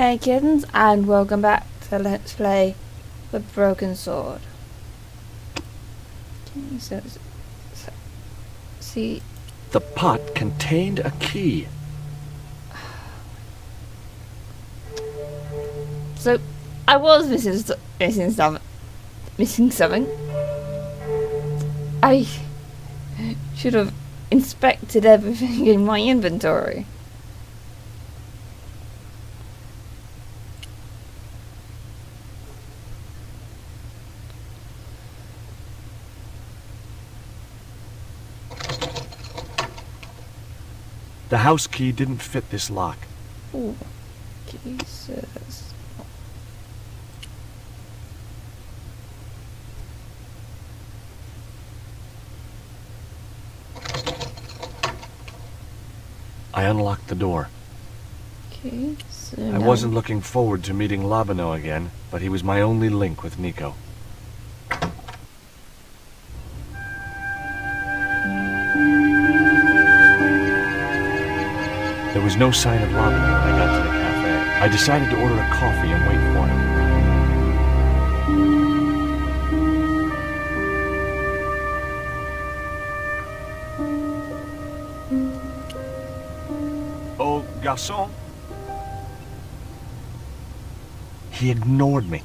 Hey kittens, and welcome back to Let's Play The Broken Sword. See, the pot contained a key. so I was missing something. I should have inspected everything in my inventory. The house key didn't fit this lock. Ooh, Jesus. I unlocked the door. Okay, so I wasn't looking forward to meeting Labano again, but he was my only link with Nico. There was no sign of Labano when I got to the cafe. I decided to order a coffee and wait for him. Oh, garçon. He ignored me.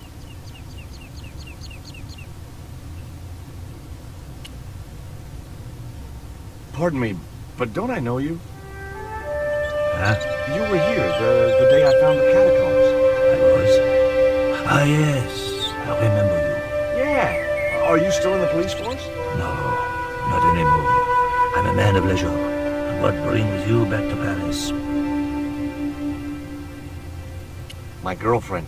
Pardon me, but don't I know you? Huh? You were here the day I found the catacombs. I was? Ah, yes. I remember you. Yeah. Are you still in the police force? No, not anymore. I'm a man of leisure. And what brings you back to Paris? My girlfriend.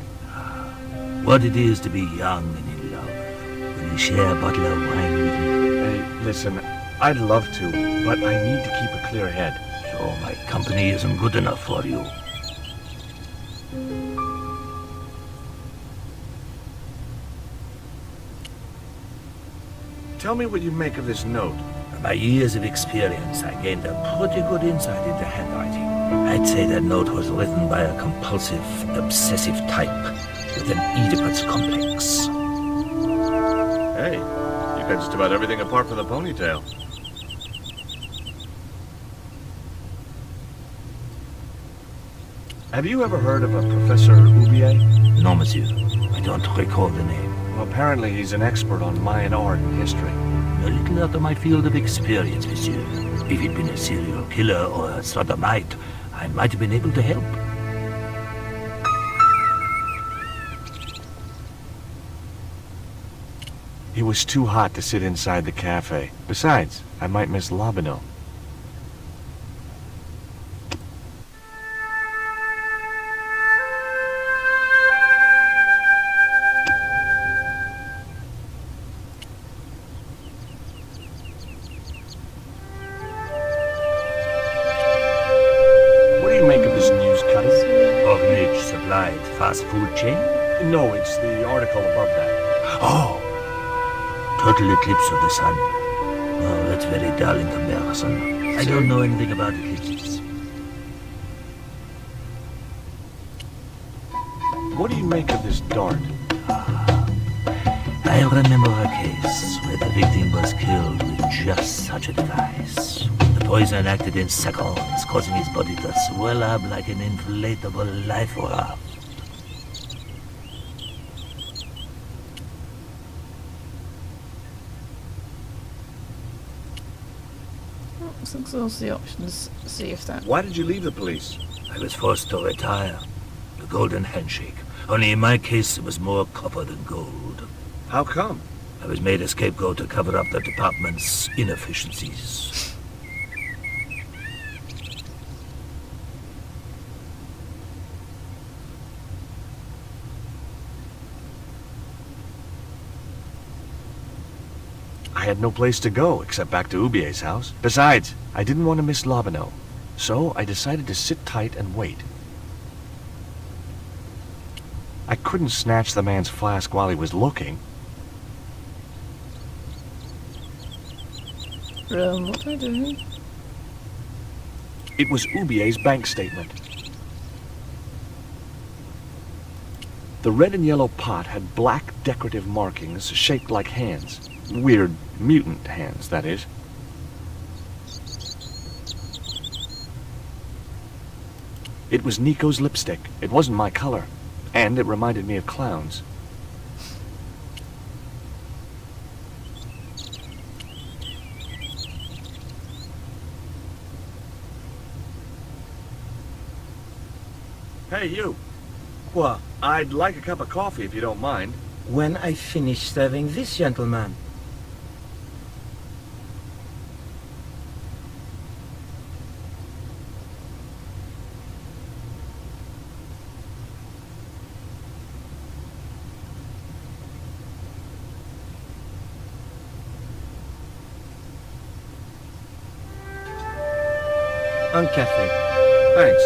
What it is to be young and in love. When you share a bottle of wine with me. Hey, listen, I'd love to, but I need to keep a clear head. So my company isn't good enough for you. Tell me what you make of this note. From my years of experience, I gained a pretty good insight into handwriting. I'd say that note was written by a compulsive, obsessive type with an Oedipus complex. Hey, you got just about everything apart from the ponytail. Have you ever heard of a Professor Oubier? No, monsieur. I don't recall the name. Well, apparently he's an expert on Mayan art and history. A little out of my field of experience, monsieur. If he'd been a serial killer or a sodomite, I might have been able to help. It was too hot to sit inside the cafe. Besides, I might miss Labano. Fast food chain? No, it's the article above that. Oh! Total eclipse of the sun. Oh, that's very dull in comparison. I don't know anything about eclipses. What do you make of this dart? I remember a case where the victim was killed with just such a device. The poison acted in seconds, causing his body to swell up like an inflatable life raft. Let's exhaust the options, see if that... Why did you leave the police? I was forced to retire. The golden handshake. Only in my case, it was more copper than gold. How come? I was made a scapegoat to cover up the department's inefficiencies. I had no place to go except back to Oubier's house. Besides, I didn't want to miss Labano, so I decided to sit tight and wait. I couldn't snatch the man's flask while he was looking. What do I do? It was Oubier's bank statement. The red and yellow pot had black decorative markings shaped like hands. Weird mutant hands, that is. It was Nico's lipstick. It wasn't my color. And it reminded me of clowns. Hey, you. What? I'd like a cup of coffee if you don't mind. When I finish serving this gentleman. Un café. Thanks.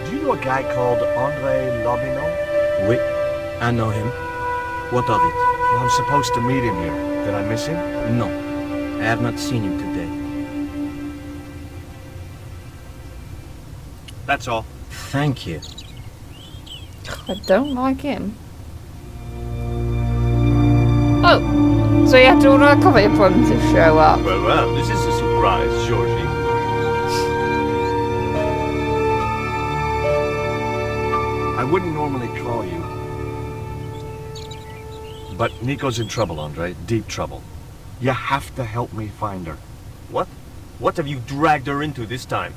Do you know a guy called Andre Lobineau? Oui, I know him. What of it? Well, I'm supposed to meet him here. Did I miss him? No, I have not seen him today. That's all. Thank you. I don't like him. Oh, so you had to order a coffee for him to show up. Well, this is a surprise, Georgie. I wouldn't normally call you. But Nico's in trouble, Andre. Deep trouble. You have to help me find her. What? What have you dragged her into this time?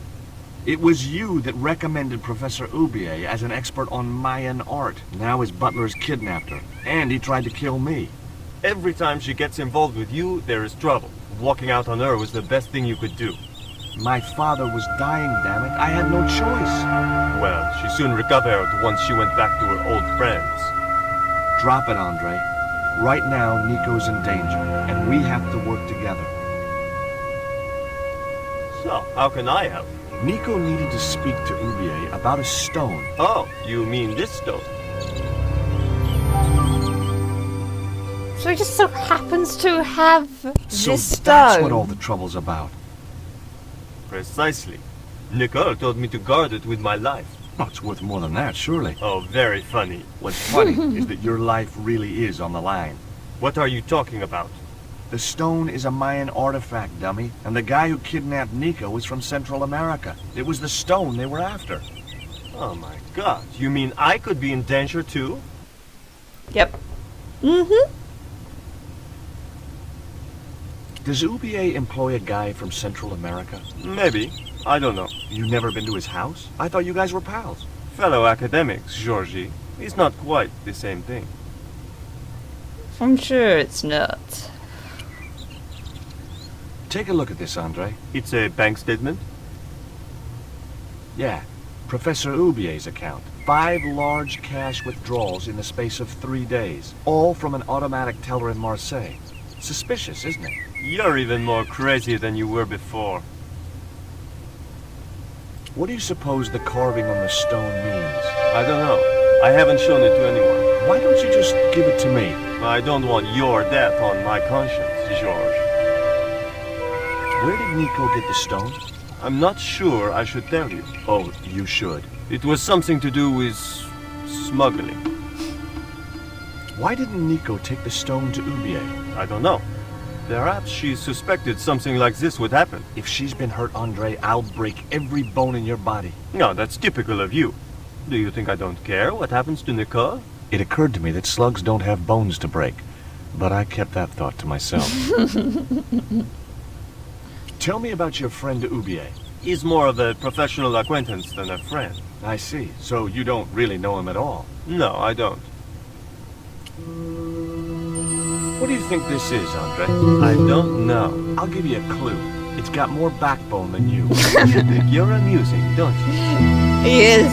It was you that recommended Professor Oubier as an expert on Mayan art. Now his butler's kidnapped her. And he tried to kill me. Every time she gets involved with you, there is trouble. Walking out on her was the best thing you could do. My father was dying, damn it. I had no choice. Well, she soon recovered once she went back to her old friends. Drop it, Andre. Right now, Nico's in danger, and we have to work together. So, how can I help? Nico needed to speak to Oubier about a stone. Oh, you mean this stone? So he just so happens to have So this stone. that's what all the trouble's about. Precisely. Nicole told me to guard it with my life. Oh, it's worth more than that, surely. Oh, very funny. What's funny is that your life really is on the line. What are you talking about? The stone is a Mayan artifact, dummy, and the guy who kidnapped Nico is from Central America. It was the stone they were after. Oh my god, you mean I could be in danger too? Yep. Mm-hmm. Does Oubier employ a guy from Central America? Maybe. I don't know. You never been to his house? I thought you guys were pals. Fellow academics, Georgie. It's not quite the same thing. I'm sure it's not. Take a look at this, Andre. It's a bank statement? Yeah. Professor Oubier's account. 5 large cash withdrawals in the space of 3 days. All from an automatic teller in Marseille. Suspicious, isn't it? You're even more crazy than you were before. What do you suppose the carving on the stone means? I don't know. I haven't shown it to anyone. Why don't you just give it to me? I don't want your death on my conscience, George. Where did Nico get the stone? I'm not sure I should tell you. Oh, you should. It was something to do with smuggling. Why didn't Nico take the stone to Oubier? I don't know. Perhaps she suspected something like this would happen. If she's been hurt, Andre, I'll break every bone in your body. No, that's typical of you. Do you think I don't care what happens to Nicole? It occurred to me that slugs don't have bones to break, but I kept that thought to myself. Tell me about your friend Oubier. He's more of a professional acquaintance than a friend. I see. So you don't really know him at all. No, I don't. What do you think this is, Andre? I don't know. I'll give you a clue. It's got more backbone than you. You think you're amusing, don't you? He is.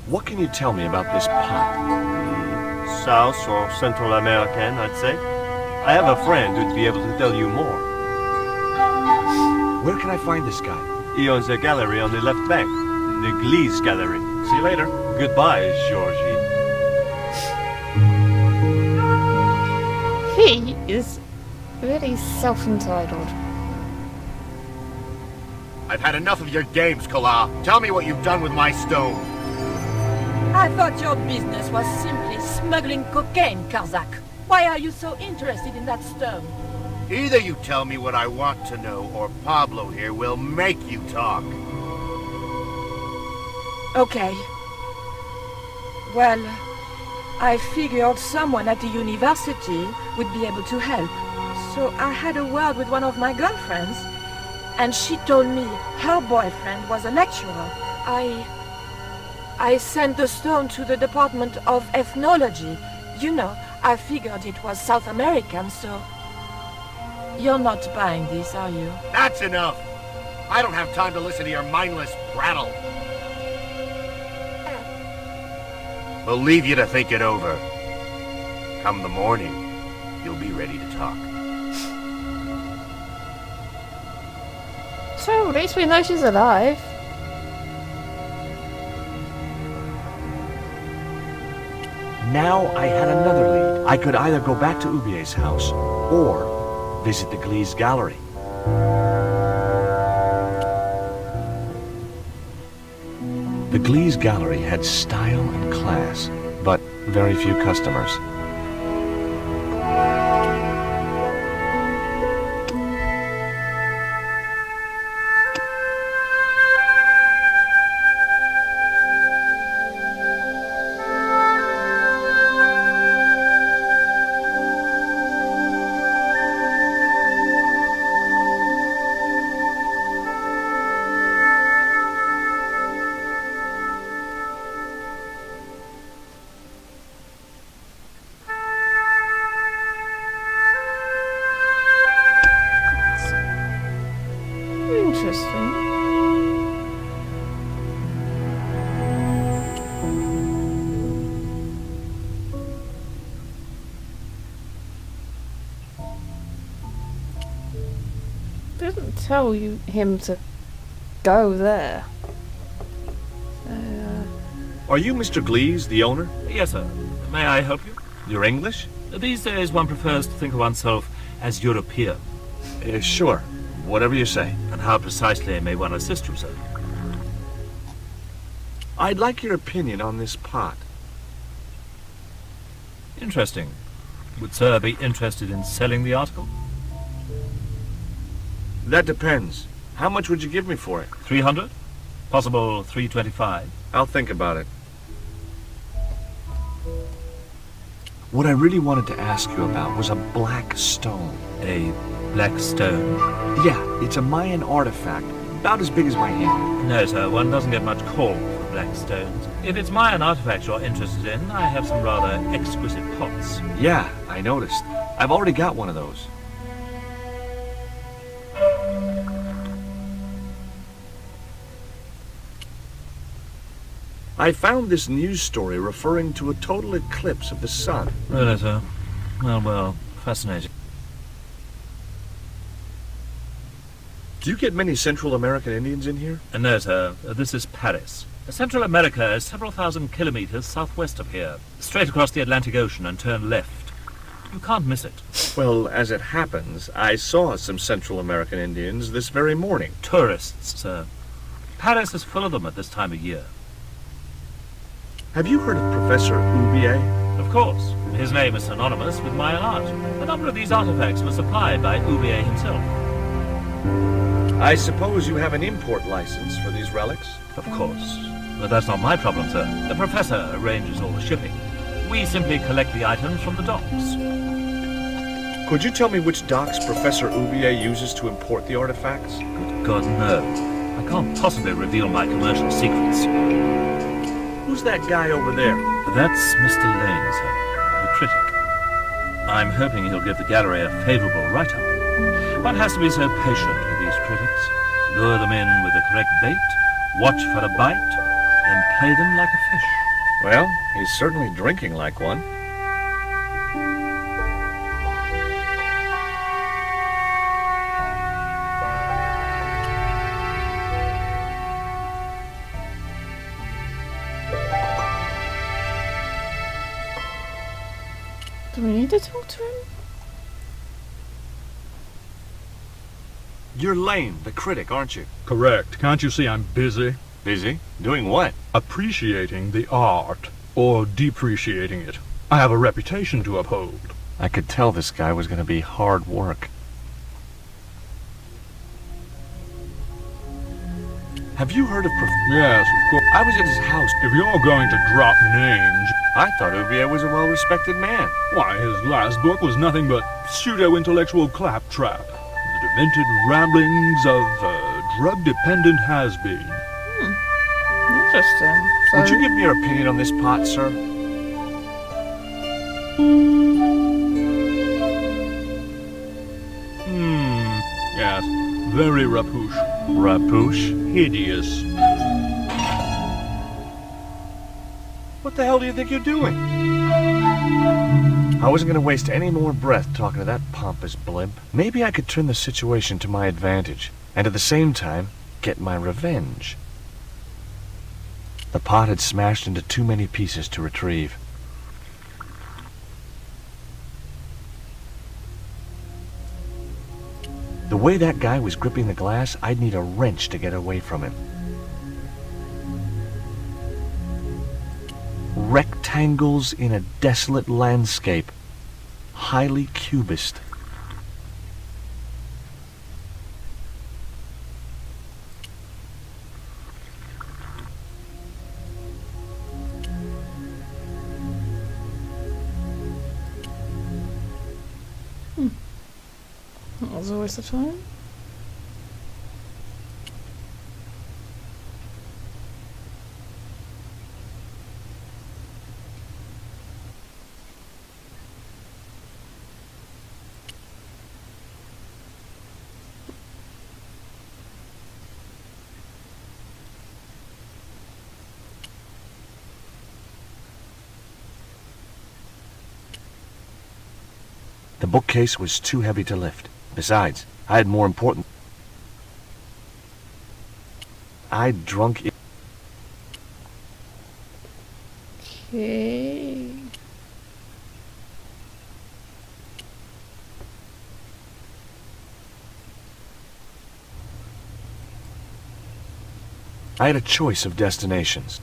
What can you tell me about this pot? South or Central American, I'd say. I have a friend who'd be able to tell you more. Where can I find this guy? He owns a gallery on the left bank. The Gliese Gallery. See you later. Goodbye, Georgie. He is really self-entitled. I've had enough of your games, Kala. Tell me what you've done with my stone. I thought your business was simply smuggling cocaine, Karzak. Why are you so interested in that stone? Either you tell me what I want to know, or Pablo here will make you talk. Okay. Well, I figured someone at the university would be able to help. So I had a word with one of my girlfriends, and she told me her boyfriend was a lecturer. I sent the stone to the Department of Ethnology. You know, I figured it was South American, so... You're not buying this, are you? That's enough! I don't have time to listen to your mindless prattle. We'll leave you to think it over. Come the morning, you'll be ready to talk. So, at least we know she's alive. Now I had another lead. I could either go back to Ubier's house, or visit the Glee's gallery. The Glee's gallery had style and class, but very few customers. Interesting. Didn't tell him to go there. Are you Mr. Glees, the owner? Yes, sir. May I help you? You're English? These days one prefers to think of oneself as European. Sure. Whatever you say. And how precisely may one assist you, sir? I'd like your opinion on this pot. Interesting. Would sir be interested in selling the article? That depends. How much would you give me for it? 300? Possible 325? I'll think about it. What I really wanted to ask you about was a black stone. A black stone? Yeah, it's a Mayan artifact, about as big as my hand. No, sir, one doesn't get much call for black stones. If it's Mayan artifacts you're interested in, I have some rather exquisite pots. Yeah, I noticed. I've already got one of those. I found this news story referring to a total eclipse of the sun. Really, sir? Well, fascinating. Do you get many Central American Indians in here? No, sir. This is Paris. Central America is several thousand kilometers southwest of here. Straight across the Atlantic Ocean and turn left. You can't miss it. Well, as it happens, I saw some Central American Indians this very morning. Tourists, sir. Paris is full of them at this time of year. Have you heard of Professor Ubier? Of course. His name is synonymous with Mayan art. A number of these artifacts were supplied by Ubier himself. I suppose you have an import license for these relics? Of course. But that's not my problem, sir. The professor arranges all the shipping. We simply collect the items from the docks. Could you tell me which docks Professor Ubier uses to import the artifacts? Good God, no. I can't possibly reveal my commercial secrets. Who's that guy over there? That's Mr. Lane, sir, the critic. I'm hoping he'll give the gallery a favorable write-up. One has to be so patient with these critics. Lure them in with the correct bait, watch for a bite, then play them like a fish. Well, he's certainly drinking like one. Do we need to talk to him? You're Lane, the critic, aren't you? Correct. Can't you see I'm busy? Busy? Doing what? Appreciating the art. Or depreciating it. I have a reputation to uphold. I could tell this guy was going to be hard work. Have you heard of Yes, of course. I was at his house. If you're going to drop names... I thought Ubier was a well-respected man. Why, his last book was nothing but pseudo-intellectual claptrap. The demented ramblings of a drug-dependent has-been. Interesting. So, Would you give me your opinion on this pot, sir? Yes. Very rapuche. Rapouche? Hideous. What the hell do you think you're doing? I wasn't going to waste any more breath talking to that pompous blimp. Maybe I could turn the situation to my advantage, and at the same time, get my revenge. The pot had smashed into too many pieces to retrieve. The way that guy was gripping the glass, I'd need a wrench to get away from him. Rectangles in a desolate landscape. Highly cubist. that was a waste of time. The bookcase was too heavy to lift. Besides, I had more important... I'd drunk it. Okay. I had a choice of destinations.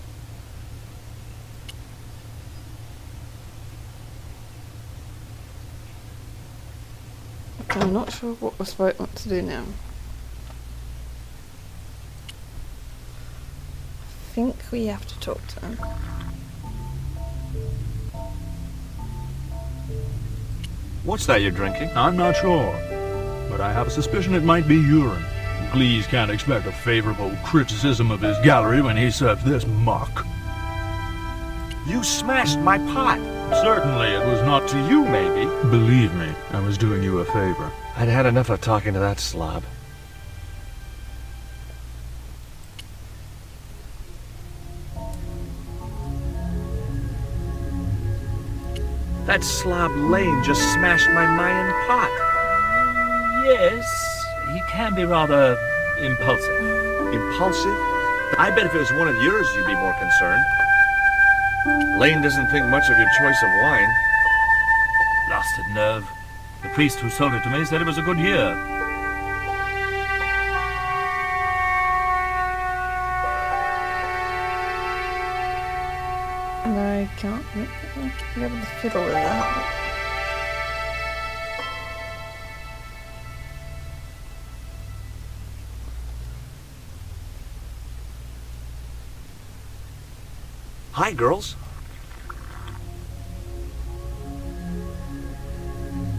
I'm not sure what we're supposed to do now. I think we have to talk to him. What's that you're drinking? I'm not sure, but I have a suspicion it might be urine. Glees can't expect a favorable criticism of his gallery when he serves this muck. You smashed my pot. Certainly it was not To you, maybe. Believe me, I was doing you a favor. I'd had enough of talking to that slob. That slob Lane just smashed my Mayan pot. Yes, he can be rather impulsive. Impulsive? I bet if it was one of yours, you'd be more concerned. Lane doesn't think much of your choice of wine. Blasted nerve. The priest who sold it to me said it was a good year. And I can't be able to fiddle with that. Hi, girls.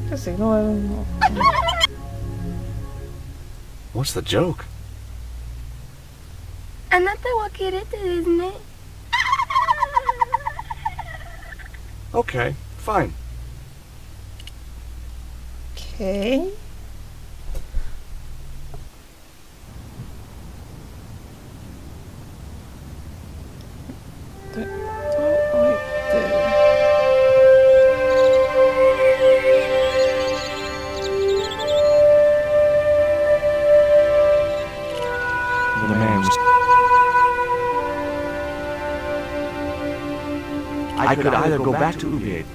Just ignore him. What's the joke? あなたはキレテですね。 Okay, fine. Okay. Don't like this. The man's... I could either go back to Ubier.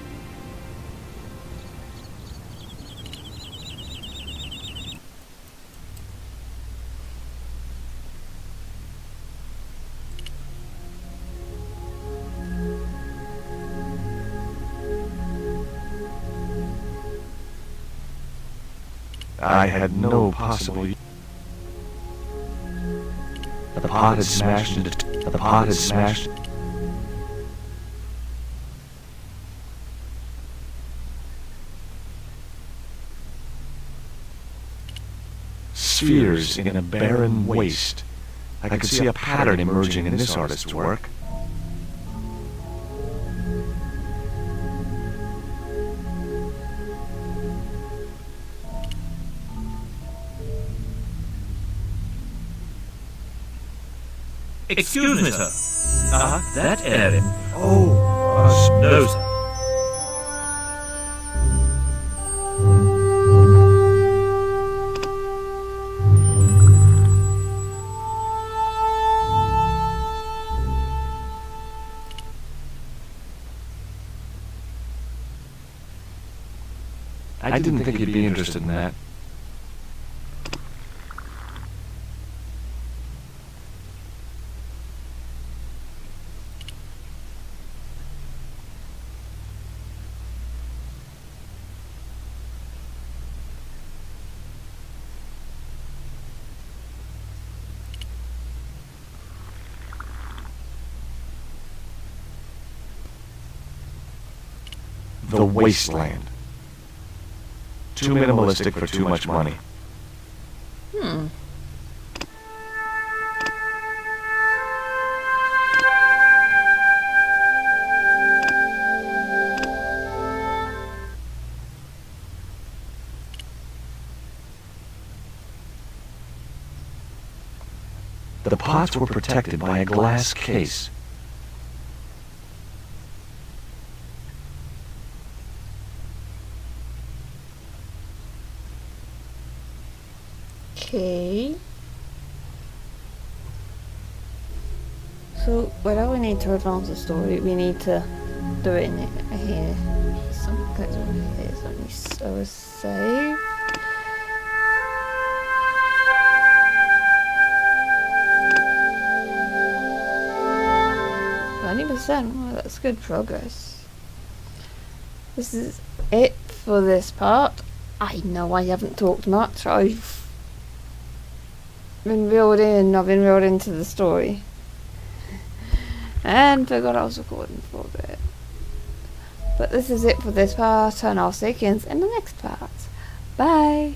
I had no possible... The pot had smashed into... The pot had smashed... Spheres in a barren waste. I could see a pattern emerging in this artist's work. Excuse me, sir. That area. Oh, No, sir. I didn't think you'd be interested in that. The Wasteland. Too minimalistic for too much money. The pots were protected by a glass case. Okay. So, whether we need to advance the story, we need to do it in here. Some clips over here, so let me save. 90%, well, that's good progress. This is it for this part. I know I haven't talked much. I've been reeled into the story. And forgot I was recording for a bit. But this is it for this part, and I'll see you in the next part. Bye!